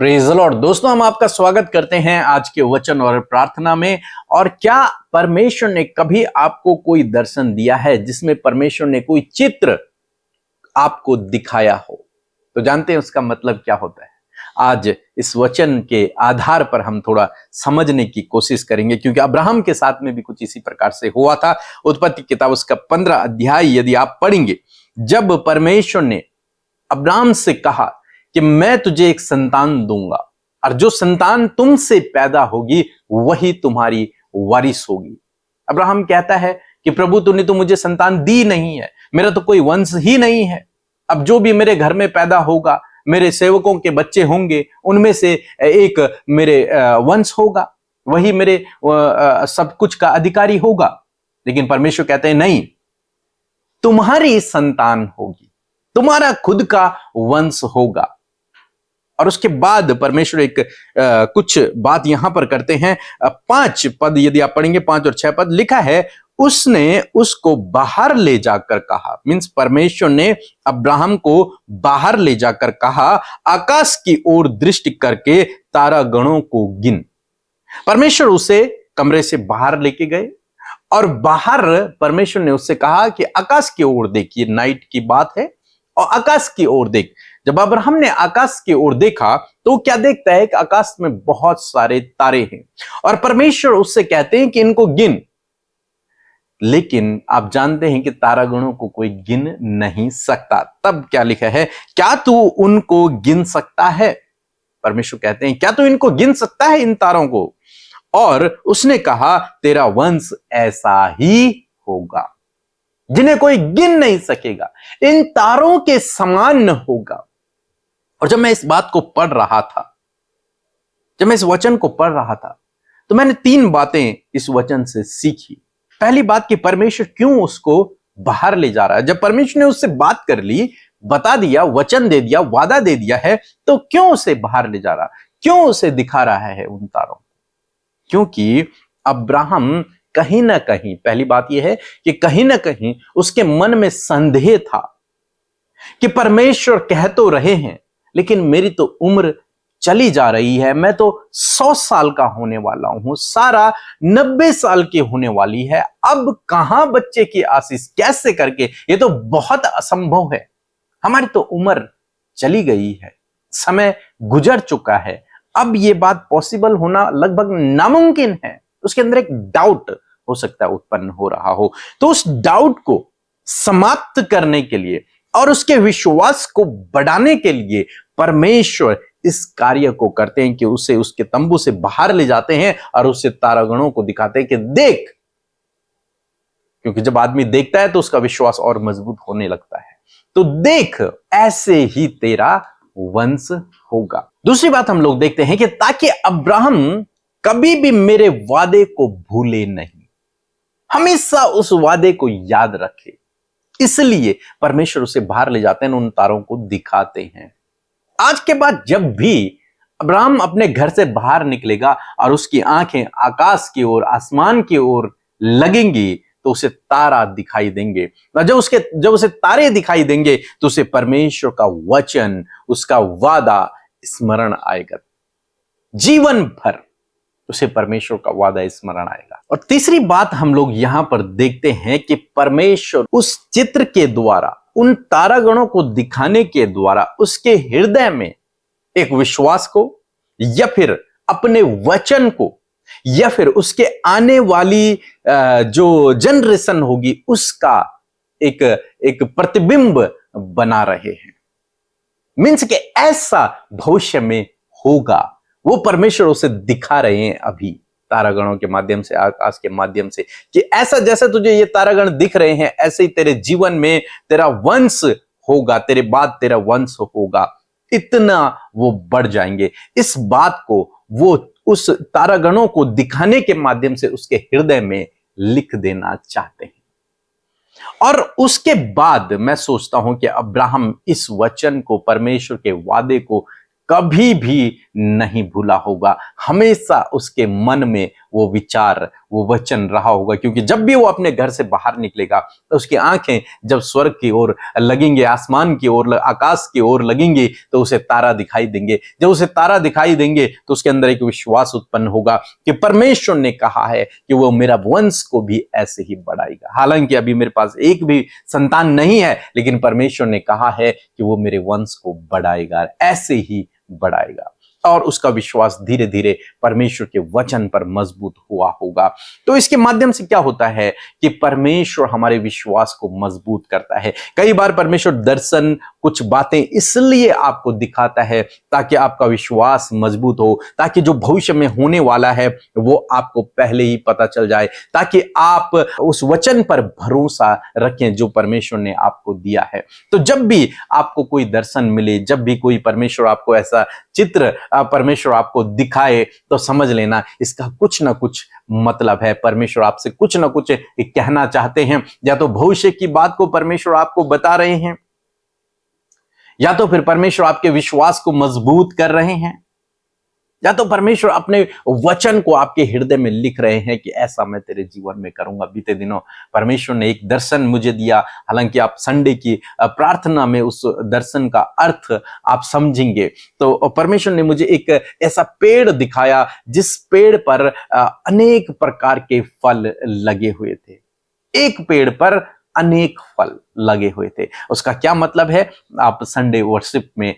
Praise the Lord. दोस्तों, हम आपका स्वागत करते हैं आज के वचन और प्रार्थना में। और क्या परमेश्वर ने कभी आपको कोई दर्शन दिया है जिसमें परमेश्वर ने कोई चित्र आपको दिखाया हो? तो जानते हैं उसका मतलब क्या होता है। आज इस वचन के आधार पर हम थोड़ा समझने की कोशिश करेंगे, क्योंकि अब्राहम के साथ में भी कुछ इसी प्रकार से हुआ था। उत्पत्ति किताब उसका 15 अध्याय यदि आप पढ़ेंगे, जब परमेश्वर ने अब्राहम से कहा कि मैं तुझे एक संतान दूंगा और जो संतान तुमसे पैदा होगी वही तुम्हारी वारिस होगी। अब्राहम कहता है कि प्रभु तूने तो मुझे संतान दी नहीं है, मेरा तो कोई वंश ही नहीं है। अब जो भी मेरे घर में पैदा होगा, मेरे सेवकों के बच्चे होंगे, उनमें से एक मेरे वंश होगा, वही मेरे सब कुछ का अधिकारी होगा। लेकिन परमेश्वर कहते हैं नहीं, तुम्हारी संतान होगी, तुम्हारा खुद का वंश होगा। और उसके बाद परमेश्वर एक कुछ बात यहां पर करते हैं। 5 पद यदि आप पढ़ेंगे, 5 और 6 पद लिखा है, उसने उसको बाहर ले जाकर कहा। मींस परमेश्वर ने अब्राहम को बाहर ले जाकर कहा, आकाश की ओर दृष्टि करके तारागणों को गिन। परमेश्वर उसे कमरे से बाहर लेके गए और बाहर परमेश्वर ने उससे कहा कि आकाश की ओर देख। ये नाइट की बात है और आकाश की ओर देख। जब अब्राहम ने आकाश की ओर देखा तो क्या देखता है कि आकाश में बहुत सारे तारे हैं और परमेश्वर उससे कहते हैं कि इनको गिन। लेकिन आप जानते हैं कि तारागणों को कोई गिन नहीं सकता। तब क्या लिखा है, क्या तू उनको गिन सकता है? परमेश्वर कहते हैं, क्या तू इनको गिन सकता है, इन तारों को? और उसने कहा, तेरा वंश ऐसा ही होगा जिन्हें कोई गिन नहीं सकेगा, इन तारों के समान होगा। और जब मैं इस बात को पढ़ रहा था, जब मैं इस वचन को पढ़ रहा था, तो मैंने 3 बातें इस वचन से सीखी। पहली बात कि परमेश्वर क्यों उसको बाहर ले जा रहा है। जब परमेश्वर ने उससे बात कर ली, बता दिया, वचन दे दिया, वादा दे दिया है, तो क्यों उसे बाहर ले जा रहा, क्यों उसे दिखा रहा है उन तारों को? क्योंकि अब्राहम कहीं ना कहीं, पहली बात यह है कि कहीं ना कहीं उसके मन में संदेह था कि परमेश्वर कह तो रहे हैं, लेकिन मेरी तो उम्र चली जा रही है, मैं तो 100 साल का होने वाला हूं, सारा 90 साल की होने वाली है, अब कहां बच्चे की आशीष, कैसे करके? ये तो बहुत असंभव है, हमारी तो उम्र चली गई है, समय गुजर चुका है, अब ये बात पॉसिबल होना लगभग नामुमकिन है। उसके अंदर एक डाउट हो सकता है उत्पन्न हो रहा हो। तो उस डाउट को समाप्त करने के लिए और उसके विश्वास को बढ़ाने के लिए परमेश्वर इस कार्य को करते हैं कि उसे उसके तंबू से बाहर ले जाते हैं और उससे तारागणों को दिखाते हैं कि देख। क्योंकि जब आदमी देखता है तो उसका विश्वास और मजबूत होने लगता है। तो देख, ऐसे ही तेरा वंश होगा। दूसरी बात हम लोग देखते हैं कि ताकि अब्राहम कभी भी मेरे वादे को भूले नहीं, हमेशा उस वादे को याद रखे, इसलिए परमेश्वर उसे बाहर ले जाते हैं, उन तारों को दिखाते हैं। आज के बाद जब भी अब्राहम अपने घर से बाहर निकलेगा और उसकी आंखें आकाश की ओर, आसमान की ओर लगेंगी, तो उसे तारा दिखाई देंगे। जब उसे तारे दिखाई देंगे तो उसे परमेश्वर का वचन, उसका वादा स्मरण आएगा। जीवन भर उसे परमेश्वर का वादा स्मरण आएगा। और तीसरी बात हम लोग यहां पर देखते हैं कि परमेश्वर उस चित्र के द्वारा, उन तारागणों को दिखाने के द्वारा उसके हृदय में एक विश्वास को, या फिर अपने वचन को, या फिर उसके आने वाली जो जनरेशन होगी उसका एक प्रतिबिंब बना रहे हैं। मीन्स कि ऐसा भविष्य में होगा, वो परमेश्वर उसे दिखा रहे हैं अभी तारागणों के माध्यम से, आकाश के माध्यम से, कि ऐसा जैसे तुझे ये तारागण दिख रहे हैं, ऐसे ही तेरे जीवन में तेरा वंश होगा, तेरे बाद तेरा वंश होगा, इतना वो बढ़ जाएंगे। इस बात को वो उस तारागणों को दिखाने के माध्यम से उसके हृदय में लिख देना चाहते हैं। और उसके बाद मैं सोचता हूं कि अब्राहम इस वचन को, परमेश्वर के वादे को कभी भी नहीं भूला होगा, हमेशा उसके मन में वो विचार, वो वचन रहा होगा, क्योंकि जब भी वो अपने घर से बाहर निकलेगा तो उसकी आंखें जब स्वर्ग की ओर लगेंगे, आसमान की ओर, आकाश की ओर लगेंगे, तो उसे तारा दिखाई देंगे। जब उसे तारा दिखाई देंगे तो उसके अंदर एक विश्वास उत्पन्न होगा कि परमेश्वर ने कहा है कि वो मेरा वंश को भी ऐसे ही बढ़ाएगा। हालांकि अभी मेरे पास एक भी संतान नहीं है, लेकिन परमेश्वर ने कहा है कि वो मेरे वंश को बढ़ाएगा, ऐसे ही बढ़ाएगा। और उसका विश्वास धीरे धीरे परमेश्वर के वचन पर मजबूत हुआ होगा। तो इसके माध्यम से क्या होता है कि परमेश्वर हमारे विश्वास को मजबूत करता है। कई बार परमेश्वर दर्शन, कुछ बातें इसलिए आपको दिखाता है ताकि आपका विश्वास मजबूत हो, ताकि जो भविष्य में होने वाला है वो आपको पहले ही पता चल जाए, ताकि आप उस वचन पर भरोसा रखें जो परमेश्वर ने आपको दिया है। तो जब भी आपको कोई दर्शन मिले, जब भी कोई परमेश्वर आपको ऐसा चित्र परमेश्वर आपको दिखाए, तो समझ लेना इसका कुछ ना कुछ मतलब है। परमेश्वर आपसे कुछ ना कुछ कहना चाहते हैं। या तो भविष्य की बात को परमेश्वर आपको बता रहे हैं, या तो फिर परमेश्वर आपके विश्वास को मजबूत कर रहे हैं, या तो परमेश्वर अपने वचन को आपके हृदय में लिख रहे हैं कि ऐसा मैं तेरे जीवन में करूंगा। बीते दिनों परमेश्वर ने एक दर्शन मुझे दिया, हालांकि आप संडे की प्रार्थना में उस दर्शन का अर्थ आप समझेंगे। तो परमेश्वर ने मुझे एक ऐसा पेड़ दिखाया जिस पेड़ पर अनेक प्रकार के फल लगे हुए थे। एक पेड़ पर अनेक फल लगे हुए थे। उसका क्या मतलब है, आप संडे वर्शिप में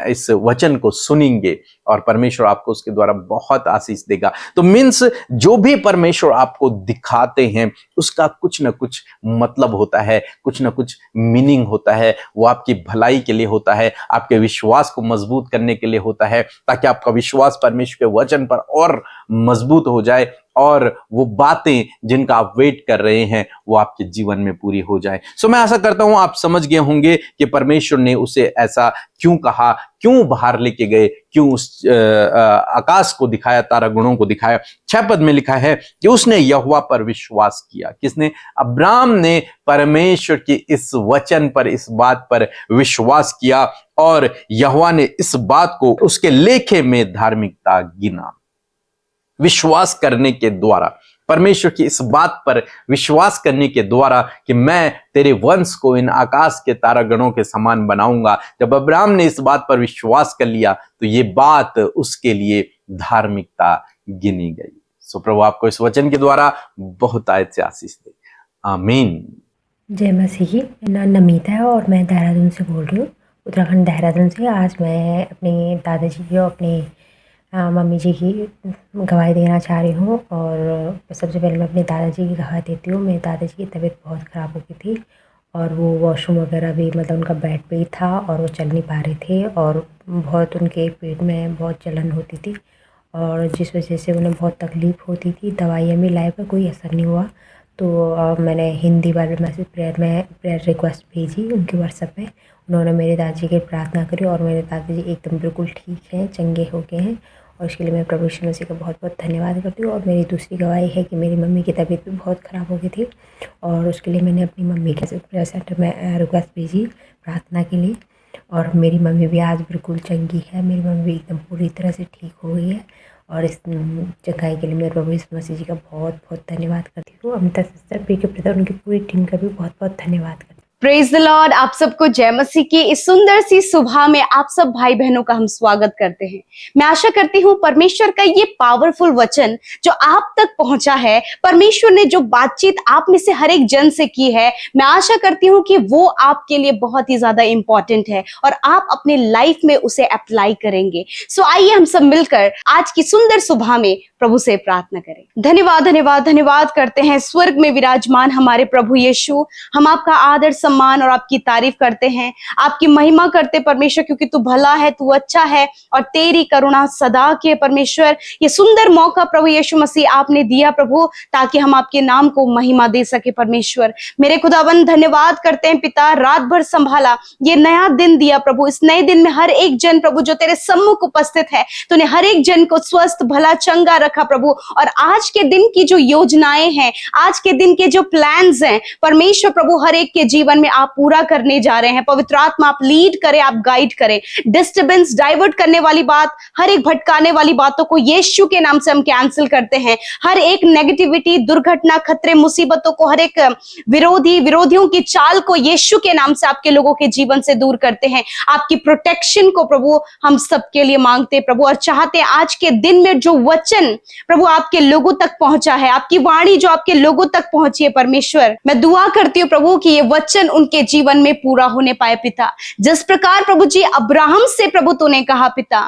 इस वचन को सुनेंगे और परमेश्वर आपको उसके द्वारा बहुत आशीष देगा। तो मीन्स जो भी परमेश्वर आपको दिखाते हैं उसका कुछ ना कुछ मतलब होता है, कुछ ना कुछ मीनिंग होता है। वो आपकी भलाई के लिए होता है, आपके विश्वास को मजबूत करने के लिए होता है, ताकि आपका विश्वास परमेश्वर के वचन पर और मजबूत हो जाए और वो बातें जिनका आप वेट कर रहे हैं वो आपके जीवन में पूरी हो जाए। सो मैं आशा करता हूं आप समझ गए होंगे कि परमेश्वर ने उसे ऐसा क्यों कहा, क्यों बाहर लेके गए, क्यों उस आकाश को दिखाया, तारा गणों को दिखाया। 6 पद में लिखा है कि उसने यहोवा पर विश्वास किया। किसने? अब्राहम ने परमेश्वर की इस वचन पर, इस बात पर विश्वास किया और यहोवा ने इस बात को उसके लेखे में धार्मिकता गिना। विश्वास करने के द्वारा, परमेश्वर की इस बात पर विश्वास करने के द्वारा कि मैं तेरे वंश को इन आकाश के तारागणों के समान बनाऊंगा, जब अब्राहम ने इस बात पर विश्वास कर लिया तो ये बात उसके लिए धार्मिकता गिनी गई। सो प्रभु आपको इस वचन के द्वारा बहुत आयत से आशीष दे। आमीन। जय मसीह। मेरा नाम नमिता है और मैं देहरादून से बोल रही हूँ, उत्तराखंड देहरादून से। आज मैं अपने दादाजी की और अपने मम्मी जी की गवाही देना चाह रही हूँ। और सबसे पहले मैं अपने दादाजी की गवाही देती हूँ। मेरे दादाजी की तबीयत बहुत ख़राब हो गई थी और वो वॉशरूम वगैरह भी, मतलब उनका बेड पे ही था और वो चल नहीं पा रहे थे और बहुत उनके पेट में बहुत जलन होती थी और जिस वजह से उन्हें बहुत तकलीफ़ होती थी। दवाइयाँ भी लाई पर कोई असर नहीं हुआ। तो मैंने हिंदी वाले मैसेज प्रेयर रिक्वेस्ट भेजी उनके व्हाट्सएप पे। उन्होंने मेरे दादाजी की प्रार्थना करी और मेरे दादाजी एकदम बिल्कुल ठीक हैं, चंगे हो गए हैं और उसके लिए मैं प्रभु यीशु मसीह का बहुत बहुत धन्यवाद करती हूँ। और मेरी दूसरी गवाही है कि मेरी मम्मी की तबीयत भी बहुत ख़राब हो गई थी और उसके लिए मैंने अपनी मम्मी के प्रेयर सेंटर में रिक्वेस्ट भेजी प्रार्थना के लिए और मेरी मम्मी भी आज बिल्कुल चंगी है। मेरी मम्मी भी एकदम पूरी तरह से ठीक हो गई है और इस चंगाई के लिए मैं प्रभु यीशु मसीह जी का बहुत बहुत धन्यवाद करती हूँ। अमिता सिस्टर पी के प्रति उनकी पूरी टीम का भी बहुत बहुत धन्यवाद करती हूँ। Praise the Lord. आप सबको जय मसीह की इस सुंदर सी सुबह में आप सब भाई बहनों का हम स्वागत करते हैं। मैं आशा करती हूँ परमेश्वर का ये पावरफुल वचन जो आप तक पहुंचा है, परमेश्वर ने जो बातचीत आप में से हर एक जन से की है, मैं आशा करती हूँ कि वो आपके लिए बहुत ही ज्यादा इंपॉर्टेंट है और आप अपने लाइफ में उसे अप्लाई करेंगे। सो आइए हम सब मिलकर आज की सुंदर सुबह में प्रभु से प्रार्थना करें। धन्यवाद धन्यवाद धन्यवाद करते हैं स्वर्ग में विराजमान हमारे प्रभु यीशु। हम आपका आदर सम्मान और आपकी तारीफ करते हैं, आपकी महिमा करते परमेश्वर, क्योंकि तू भला है, तू अच्छा है और तेरी करुणा सदा की है परमेश्वर। ये सुंदर मौका प्रभु यीशु मसीह आपने दिया प्रभु, ताकि हम आपके नाम को महिमा दे सके परमेश्वर। मेरे खुदावन धन्यवाद करते हैं पिता, रात भर संभाला, ये नया दिन दिया प्रभु। इस नए दिन में हर एक जन प्रभु जो तेरे सम्मुख उपस्थित है, तूने हर एक जन को स्वस्थ भला चंगा रखा प्रभु। और आज के दिन की जो योजनाएं हैं, आज के दिन के जो प्लान्स हैं परमेश्वर प्रभु, हर एक के जीवन जीवन में आप पूरा करने जा रहे हैं। पवित्र आत्मा आप लीड करें, आप गाइड करें। डिस्टर्बेंस, डाइवर्ट करने वाली बात, हर एक भटकाने वाली बातों को यीशु के नाम से हम कैंसिल करते हैं। हर एक नेगेटिविटी, दुर्घटना, खतरे, मुसीबतों को, हर एक विरोधियों की चाल को यीशु के नाम से आपके लोगों के जीवन से दूर करते हैं। आपकी प्रोटेक्शन को प्रभु हम सबके लिए मांगते हैं प्रभु, और चाहते हैं आज के दिन में जो वचन प्रभु आपके लोगों तक पहुंचा है, आपकी वाणी जो आपके लोगों तक पहुंची है परमेश्वर, मैं दुआ करती हूँ प्रभु कि ये वचन उनके जीवन में पूरा होने पाए पिता। जिस प्रकार प्रभु जी अब्राहम से प्रभु तूने कहा पिता,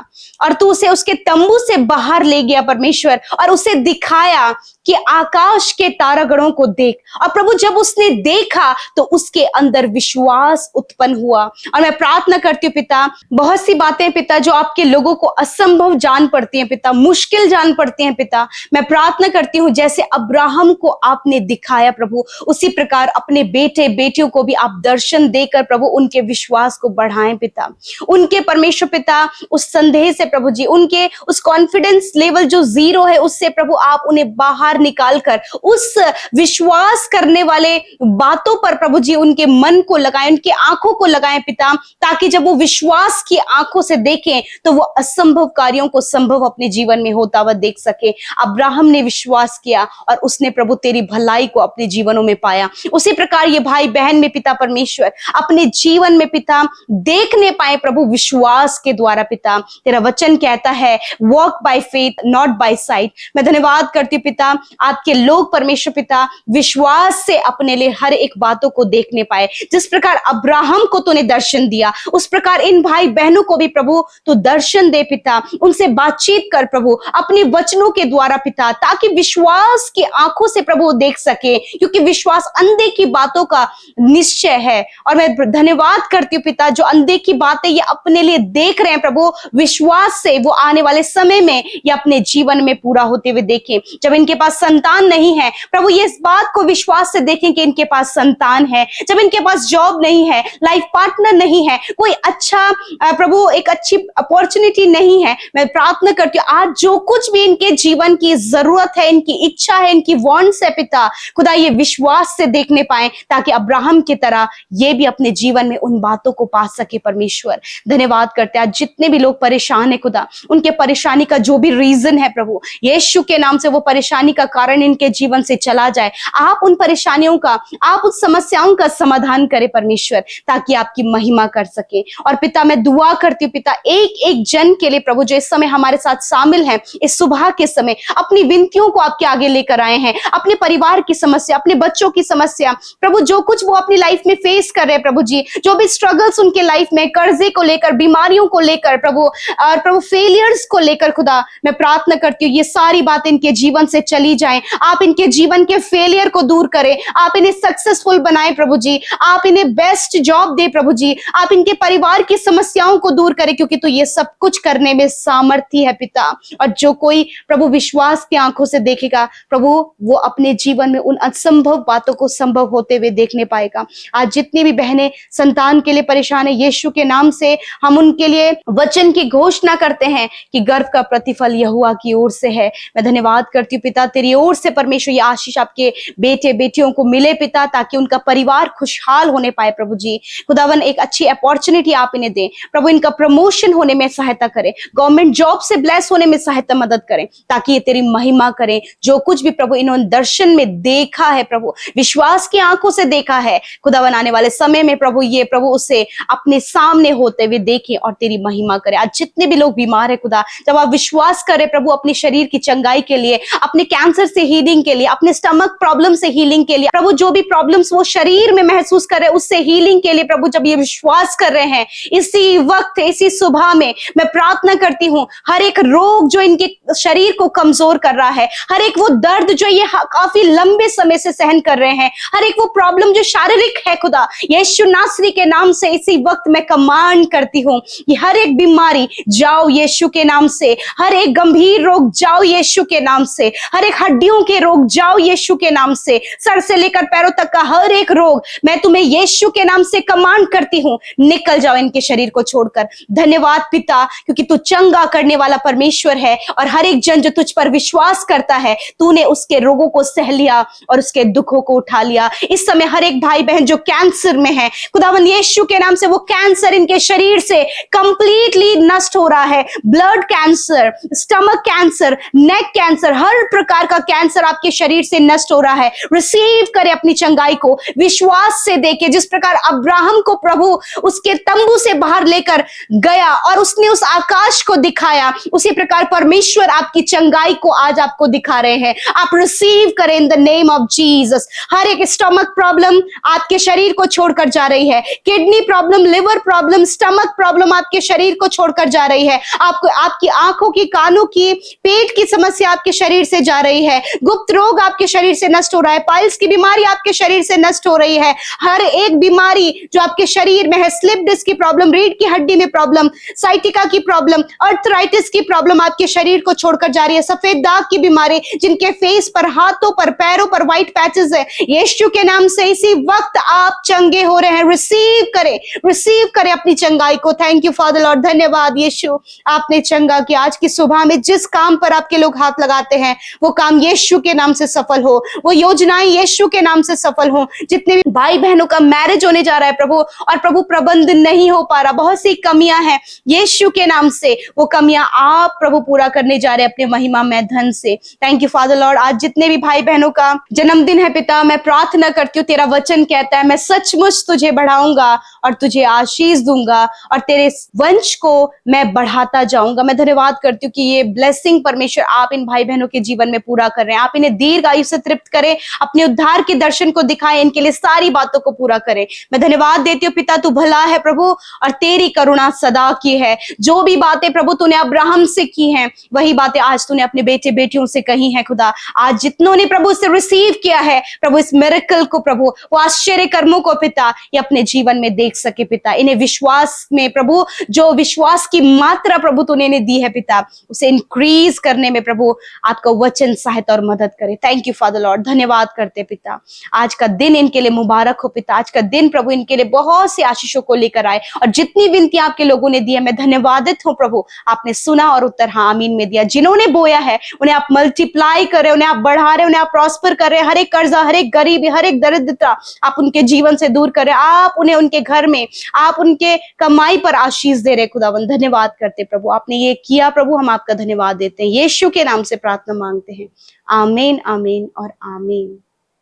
और तू उसे उसके तंबू से बाहर ले गया परमेश्वर, और उसे दिखाया कि आकाश के तारागणों को देख, और प्रभु जब उसने देखा तो उसके अंदर विश्वास उत्पन्न हुआ। और मैं प्रार्थना करती हूँ पिता, बहुत सी बातें पिता जो आपके लोगों को असंभव जान पड़ती हैं पिता, मुश्किल जान पड़ती हैं पिता, मैं प्रार्थना करती हूँ जैसे अब्राहम को आपने दिखाया प्रभु, उसी प्रकार अपने बेटे बेटियों को भी आप दर्शन देकर प्रभु उनके विश्वास को बढ़ाएं पिता। उनके परमेश्वर पिता उस संदेह से प्रभु जी, उनके उस कॉन्फिडेंस लेवल जो 0 है उससे प्रभु आप उन्हें बाहर निकालकर उस विश्वास करने वाले बातों पर प्रभु जी उनके मन को लगाएं, उनकी आंखों को लगाएं पिता, ताकि जब वो विश्वास की आंखों से देखें तो वो असंभव कार्यों को संभव अपने जीवन में होता हुआ देख सके। अब्राहम ने विश्वास किया और उसने प्रभु तेरी भलाई को अपने जीवनों में पाया। उसी प्रकार ये भाई बहन में पिता परमेश्वर अपने जीवन में पिता देखने पाए प्रभु विश्वास के द्वारा पिता। तेरा वचन कहता है walk by faith not by sight. मैं धन्यवाद करती हूँ पिता, आपके लोग परमेश्वर पिता विश्वास से अपने लिए हर एक बातों को देखने पाए। जिस प्रकार अब्राहम को तूने दर्शन दिया उस प्रकार इन भाई बहनों को भी प्रभु तू दर्शन दे पिता, उनसे बातचीत कर प्रभु अपने वचनों के द्वारा पिता, ताकि विश्वास की आंखों से प्रभु देख सके, क्योंकि विश्वास अंधे की बातों का निश्चय है। और मैं धन्यवाद करती हूँ पिता, जो अंधे की बातें ये अपने लिए देख रहे हैं प्रभु, विश्वास से वो आने वाले समय में ये अपने जीवन में पूरा होते हुए देखें। जब इनके पास संतान नहीं है प्रभु, ये इस बात को विश्वास से देखें कि इनके पास संतान है। जब इनके पास जॉब नहीं है, लाइफ पार्टनर नहीं है, कोई अच्छा प्रभु एक अच्छी अपॉर्चुनिटी नहीं है, मैं प्रार्थना करती हूँ आज जो कुछ भी इनके जीवन की जरूरत है, इनकी इच्छा है, इनकी वांट्स है पिता, खुदा ये विश्वास से देखने पाए, ताकि अब्राहम की तरह ये भी अपने जीवन में उन बातों को पा सके परमेश्वर। धन्यवाद करते हैं आज जितने भी लोग परेशान है खुदा, उनके परेशानी का जो भी रीजन है प्रभु, यीशु के नाम से वो परेशानी का कारण इनके जीवन से चला जाए। आप उन परेशानियों का, आप उन समस्याओं का समाधान करें परमेश्वर, ताकि आपकी महिमा कर सके। और पिता मैं दुआ करती हूँ पिता, एक एक जन के लिए प्रभु जो इस समय हमारे साथ शामिल हैं, इस सुबह के समय अपनी विनतियों को आपके आगे लेकर आए हैं, अपने परिवार की समस्या, अपने बच्चों की समस्या प्रभु, जो कुछ वो अपनी लाइफ में फेस कर रहे हैं प्रभु जी, जो भी स्ट्रगल्स उनके लाइफ में, कर्जे को लेकर, बीमारियों को लेकर प्रभु, और प्रभु फेलियर्स को लेकर खुदा, मैं प्रार्थना करती हूँ ये सारी बातें इनके जीवन से चली जाएं। आप इनके जीवन के फेलियर को दूर करें, आप इन्हें सक्सेसफुल बनाएं प्रभु जी, आप इन्हें बेस्ट जॉब दे प्रभु जी, आप इनके परिवार की समस्याओं को दूर करें, क्योंकि तो ये सब कुछ करने में सामर्थ्य है पिता। और जो कोई प्रभु विश्वास की आंखों से देखेगा प्रभु, वो अपने जीवन में उन असंभव बातों को संभव होते हुए देखने पाएगा। आज जितनी भी बहनें संतान के लिए परेशान है, यीशु के नाम से हम उनके लिए वचन की घोषणा करते हैं कि गर्व का प्रतिफल यहोवा की ओर से है। मैं धन्यवाद करती हूँ पिता, तेरी ओर से परमेश्वर ये आशीष आपके बेटे बेटियों को मिले पिता, ताकि उनका परिवार खुशहाल होने पाए प्रभु जी। खुदावन एक अच्छी अपॉर्चुनिटी आप इन्हें दें प्रभु, इनका प्रमोशन होने में सहायता करें, गवर्नमेंट जॉब से ब्लेस होने में सहायता मदद करें, ताकि ये तेरी महिमा करें। जो कुछ भी प्रभु इन्होंने दर्शन में देखा है प्रभु, विश्वास की आंखों से देखा है खुदावन, आने वाले समय में प्रभु ये प्रभु उसे अपने सामने होते हुए देखें और तेरी महिमा करें। आज जितने भी लोग बीमार है खुदा, जब आप विश्वास करें प्रभु अपने शरीर की चंगाई के लिए, अपने कैंसर से हीलिंग के लिए, अपने स्टमक प्रॉब्लम से हीलिंग के लिए प्रभु, जो भी प्रॉब्लम्स वो शरीर में महसूस कर रहे हैं उससे हीलिंग के लिए प्रभु, जब ये विश्वास कर रहे हैं इसी वक्त, इसी सुबह में मैं प्रार्थना करती हूँ, हर एक रोग जो इनके शरीर को कमजोर कर रहा है, हर एक वो दर्द जो ये काफी लंबे समय से सहन कर रहे हैं, हर एक वो प्रॉब्लम जो शारीरिक है खुदा, यीशु नासरी के नाम से इसी वक्त मैं कमांड करती हूँ, ये हर एक बीमारी जाओ यीशु के नाम से, हर एक गंभीर रोग जाओ यीशु के नाम से, हर एक हड्डियों के रोग जाओ यीशु के नाम से, सर से लेकर पैरों तक का हर एक रोग मैं तुम्हें यीशु के नाम से कमांड करती हूँ, निकल जाओ इनके शरीर को छोड़कर। धन्यवाद पिता, क्योंकि तू चंगा करने वाला परमेश्वर है, और हर एक जन जो तुझ पर विश्वास करता है तूने उसके रोगों को सह लिया और उसके दुखों को उठा लिया। इस समय हर एक भाई बहन बहन जो कैंसर में है, खुदावन यीशु के नाम से वो कैंसर इनके शरीर से कंप्लीटली नष्ट हो रहा है। Blood cancer, stomach cancer, neck cancer, हर प्रकार का कैंसर आपके शरीर से नष्ट हो रहा है। रिसीव करें अपनी चंगाई को विश्वास से। देखे जिस प्रकार अब्राहम को प्रभु उसके तंबू से बाहर लेकर गया और उसने उस आकाश को दिखाया, उसी प्रकार परमेश्वर आपकी चंगाई को आज आपको दिखा रहे हैं। आप रिसीव करें in the name of Jesus. हर एक स्टमक प्रॉब्लम आपके शरीर को छोड़कर जा रही है। Kidney problem, liver problem, stomach problem आपके शरीर को छोड़कर जा रही है। आपको आपकी आंखों की, कानों की, पेट की समस्या आपके शरीर से जा रही है। गुप्त रोग आपके शरीर से नष्ट हो रहा है। पाइल्स की बीमारी आपके शरीर से नष्ट हो रही है। हर एक बीमारी जो आपके शरीर में है, स्लिप डिस्क की प्रॉब्लम, रीढ़ की हड्डी में प्रॉब्लम, साइटिका की प्रॉब्लम, अर्थराइटिस की प्रॉब्लम आपके शरीर को छोड़कर जा रही है। सफेद दाग की बीमारी, जिनके फेस पर, हाथों पर, पैरों पर व्हाइट पैचेस है, यीशु के नाम से इसी वक्त आप चंगे हो रहे हैं। रिसीव करें अपनी चंगाई को। थैंक यू फादर लॉर्ड, धन्यवाद यीशु, आपने चंगा किया। आज की सुबह में जिस काम पर आपके लोग हाथ लगाते हैं वो काम यीशु के नाम से सफल हो, वो योजनाएं यीशु के नाम से सफल हो। जितने भी भाई बहनों का मैरिज होने जा रहा है प्रभु, और प्रभु प्रबंध नहीं हो पा रहा, बहुत सी कमियां हैं, यीशु के नाम से वो कमियां आप प्रभु पूरा करने जा रहे हैं अपने महिमा में धन से। Thank you father Lord. आज जितने भी भाई बहनों का जन्मदिन है पिता, मैं प्रार्थना करती हूँ, तेरा वचन कहता है मैं सचमुच तुझे बढ़ाऊंगा और तुझे आशीष दूंगा और तेरे वंश को मैं बढ़ाता जाऊंगा। मैं धन्यवाद करती हूँ कि ये ब्लेसिंग परमेश्वर आप इन भाई बहनों के जीवन में पूरा कर रहे हैं। आप इन्हें दीर्घ आयु से तृप्त करें, अपने उद्धार के दर्शन को दिखाएं, इनके लिए सारी बातों को पूरा करें। मैं धन्यवाद देती हूँ पिता, तू भला है प्रभु और तेरी करुणा सदा की है। जो भी बातें प्रभु तूने अब्राहम से की हैं, वही बातें आज तूने अपने बेटे बेटियों से कही हैं खुदा। आज जितनों ने प्रभु से रिसीव किया है प्रभु, इस मिरेकल को प्रभु, वो आश्चर्य कर्मों को पिता ये अपने जीवन में देख सके पिता। इन्हें विश्वास में प्रभु, जो विश्वास की मात्रा प्रभु तूने इन्हें दी है पिता, उसे इंक्रीज करने में प्रभु आपका वचन सहायता और मदद करे। थैंक यू फादर लॉर्ड, धन्यवाद करते पिता। आज का दिन इनके लिए मुबारक हो पिता। आज का दिन प्रभु इनके लिए बहुत सी आशीषों को लेकर आए, और जितनी विनती आपके लोगों ने दी है मैं धन्यवादित हूँ प्रभु। आपने सुना और उत्तर हाँ आमीन में दिया। जिन्होंने बोया है उन्हें आप मल्टीप्लाई कर रहे, उन्हें आप बढ़ा रहे, उन्हें आप प्रॉस्पर कर रहे। हर एक कर्जा, हर एक गरीबी, हर एक दरिद्रता आप उनके जीवन से दूर कर रहे। आप उन्हें उनके घर में, आप उनके कमाई पर आशीष दे रहे खुदावन। धन्यवाद करते प्रभु, आपने ये किया प्रभु, हम आपका धन्यवाद देते हैं। यीशु के नाम से प्रार्थना मांगते हैं, आमीन आमीन और आमीन।